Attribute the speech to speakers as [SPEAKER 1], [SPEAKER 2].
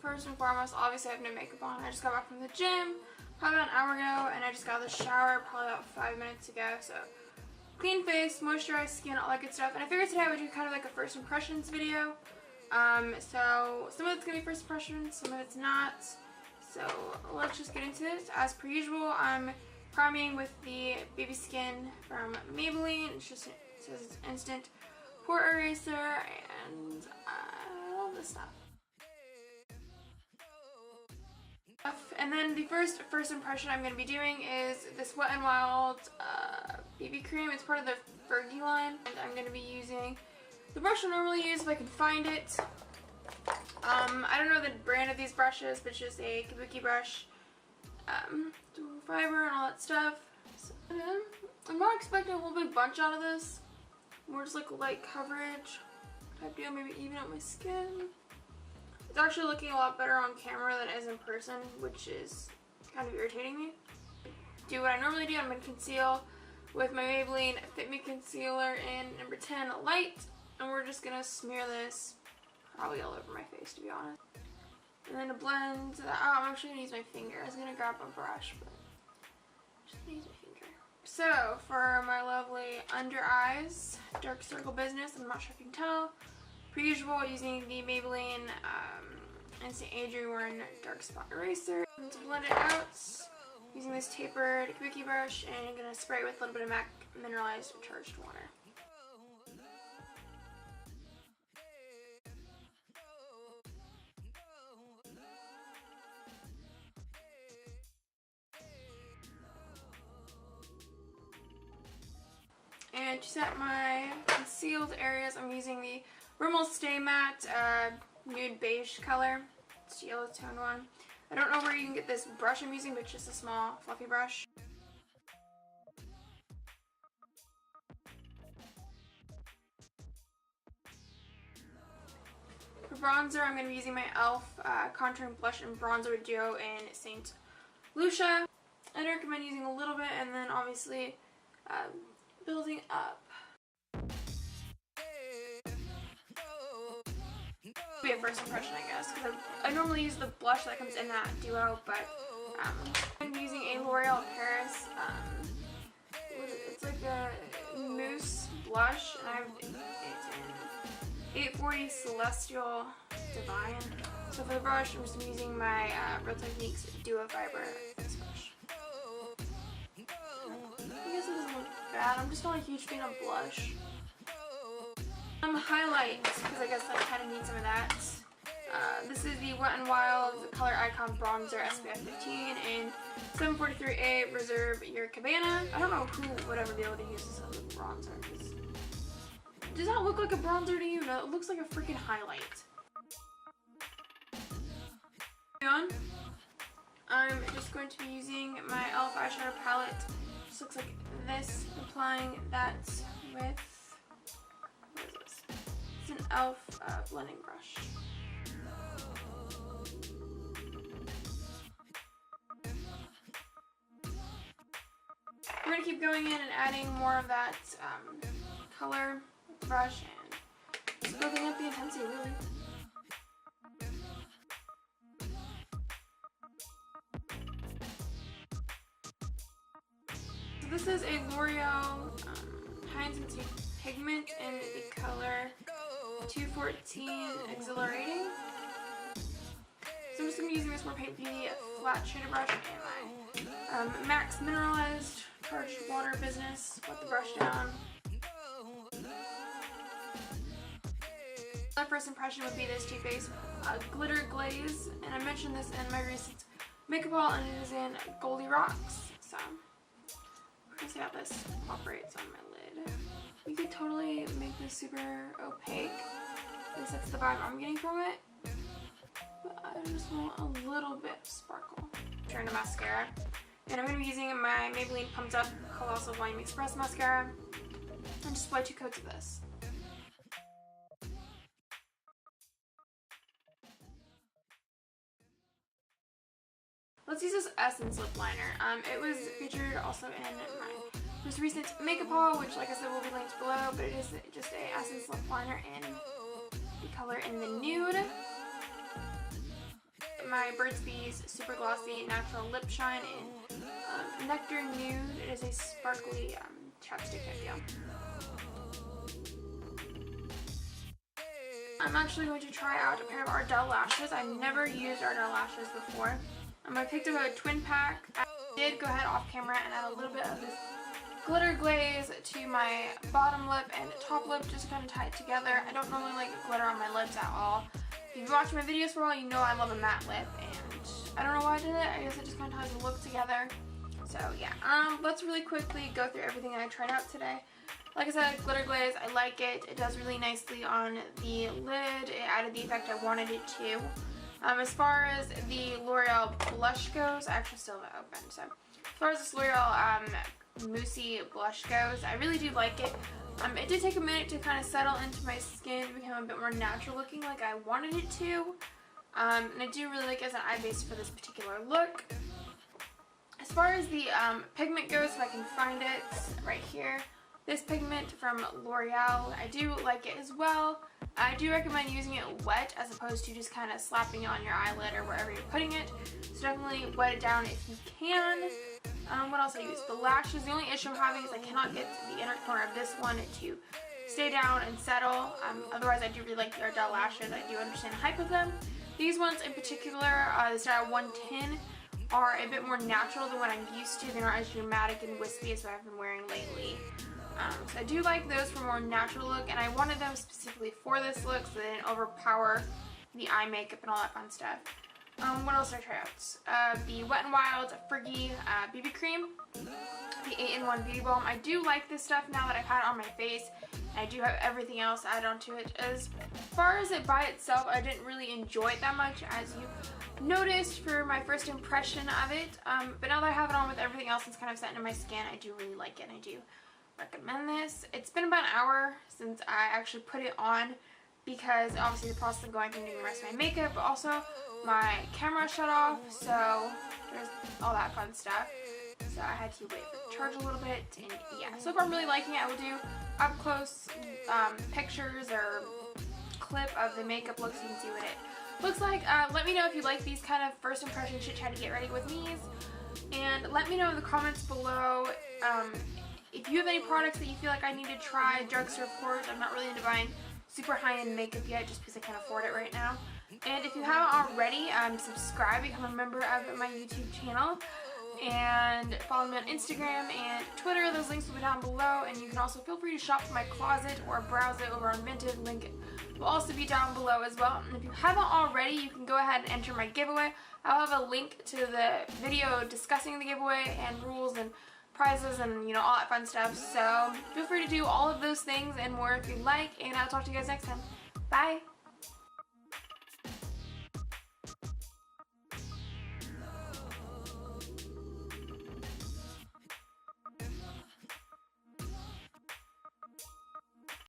[SPEAKER 1] First and foremost, obviously I have no makeup on. I just got back from the gym probably about an hour ago, and I just got out of the shower probably about 5 minutes ago. So clean face, moisturized skin, all that good stuff. And I figured today I would do kind of like a first impressions video. So some of it's gonna be first impressions, some of it's not. So let's just get into it. As per usual, I'm priming with the Baby Skin from Maybelline. It says it's instant pore eraser, and all this stuff. And then the first impression I'm going to be doing is this Wet n Wild BB cream. It's part of the Fergie line, and I'm going to be using the brush I normally use if I can find it. I don't know the brand of these brushes, but it's just a kabuki brush, dual fiber and all that stuff. So, I'm not expecting a whole big bunch out of this. More just like light coverage type deal, maybe even out my skin. It's actually looking a lot better on camera than it is in person, which is kind of irritating me. Do what I normally do. I'm going to conceal with my Maybelline Fit Me Concealer in number 10 Light, and we're just going to smear this probably all over my face, to be honest. And then to blend that out, I'm actually going to use my finger. I was going to grab a brush, but I'm just going to use my finger. So for my lovely under eyes, dark circle business, I'm not sure if you can tell. Per usual, using the Maybelline Instant Age Reborn Dark Spot Eraser. And to blend it out, using this tapered kabuki brush, and I'm going to spray it with a little bit of MAC Mineralized Charged Water. And to set my concealed areas, I'm using the Rimmel Stay Matte Nude Beige color. It's a yellow toned one. I don't know where you can get this brush I'm using, but it's just a small fluffy brush. For bronzer, I'm going to be using my e.l.f. Contouring Blush and Bronzer Duo in St. Lucia. I'd recommend using a little bit, and then obviously building up. Be a first impression, I guess, because I normally use the blush that comes in that duo, but I'm using a L'Oreal Paris. It's like a mousse blush, and I have it in 840 Celestial Divine. So for the brush, I'm just using my Real Techniques Duo Fiber face brush. I guess it doesn't look bad. I'm just not a huge fan of blush. Highlight, because I guess I kind of need some of that. This is the Wet n Wild Color Icon Bronzer SPF 15 in 743A Reserve Your Cabana. I don't know who would ever be able to use this as a bronzer. Does that look like a bronzer to you? No, it looks like a freaking highlight. I'm just going to be using my e.l.f. eyeshadow palette. It just looks like this. Applying that with, what is this? It's an e.l.f. Blending brush. We're going to keep going in and adding more of that color with the brush and just building up the intensity, really. So this is a L'Oreal High Intensity Pigment in the color 214 Exhilarating. So I'm just going to be using this more Paint Beauty flat shader brush and my Max Mineralized Charged Water business. Let the brush down. My first impression would be this Too Faced Glitter Glaze, and I mentioned this in my recent makeup haul, and it is in Goldie Rocks. So we're gonna see how this operates on my lid. You could totally make this super opaque. At least that's the vibe I'm getting from it. But I just want a little bit of sparkle. Turn to mascara. And I'm going to be using my Maybelline Pumped Up Colossal Volume Express Mascara. And just apply 2 coats of this. Let's use this Essence lip liner. It was featured also in my most recent makeup haul, which, like I said, will be linked below. But it is just a Essence lip liner in the color in the nude. my Burt's Bees Super Glossy Natural Lip Shine in Nectar Nude. It is a sparkly chapstick kind of deal. I'm actually going to try out a pair of Ardell lashes. I've never used Ardell lashes before. I picked up a twin pack. I did go ahead off camera and add a little bit of this glitter glaze to my bottom lip and top lip just to kind of tie it together. I don't normally like glitter on my lips at all. If you've watched my videos for a while, you know I love a matte lip, and I don't know why I did it. I guess it just kind of ties the look together. So yeah, let's really quickly go through everything I tried out today. Like I said, glitter glaze, I like it. It does really nicely on the lid. It added the effect I wanted it to. As far as the L'Oreal blush goes, I actually still have it open. So as far as this L'Oreal Moussey blush goes, I really do like it. It did take a minute to kind of settle into my skin, become a bit more natural looking like I wanted it to. And I do really like it as an eye base for this particular look. As far as the pigment goes, if I can find it right here, this pigment from L'Oreal, I do like it as well. I do recommend using it wet as opposed to just kind of slapping it on your eyelid or wherever you're putting it. So definitely wet it down if you can. What else I use? The lashes. The only issue I'm having is I cannot get the inner corner of this one to stay down and settle. Otherwise, I do really like the Ardell lashes. I do understand the hype of them. These ones in particular, the style 110, are a bit more natural than what I'm used to. They're not as dramatic and wispy as what I've been wearing lately. So I do like those for a more natural look, and I wanted them specifically for this look so they didn't overpower the eye makeup and all that fun stuff. What else did I try out? The Wet n Wild Fergie BB Cream, the 8-in-1 Beauty Balm. I do like this stuff now that I've had it on my face, and I do have everything else added onto it. As far as it by itself, I didn't really enjoy it that much, as you noticed for my first impression of it. But now that I have it on with everything else that's kind of set into my skin, I do really like it, and I do recommend this. It's been about an hour since I actually put it on, because obviously the process of going through and doing the rest of my makeup, but also my camera shut off, so there's all that fun stuff. So I had to wait for it to charge a little bit, and yeah, so far I'm really liking it. I will do up close pictures or clip of the makeup look so you can see what it looks like. Let me know if you like these kind of first impression chit chat to get ready with me's, and let me know in the comments below if you have any products that you feel like I need to try. Drugstore, of course. I'm not really into buying super high-end makeup yet just because I can't afford it right now. And if you haven't already, subscribe, become a member of my YouTube channel, and follow me on Instagram and Twitter. Those links will be down below, and you can also feel free to shop in my closet or browse it over on Vinted. Link will also be down below as well. And if you haven't already, you can go ahead and enter my giveaway. I'll have a link to the video discussing the giveaway and rules and prizes and, you know, all that fun stuff. So feel free to do all of those things and more if you'd like, and I'll talk to you guys next time. Bye!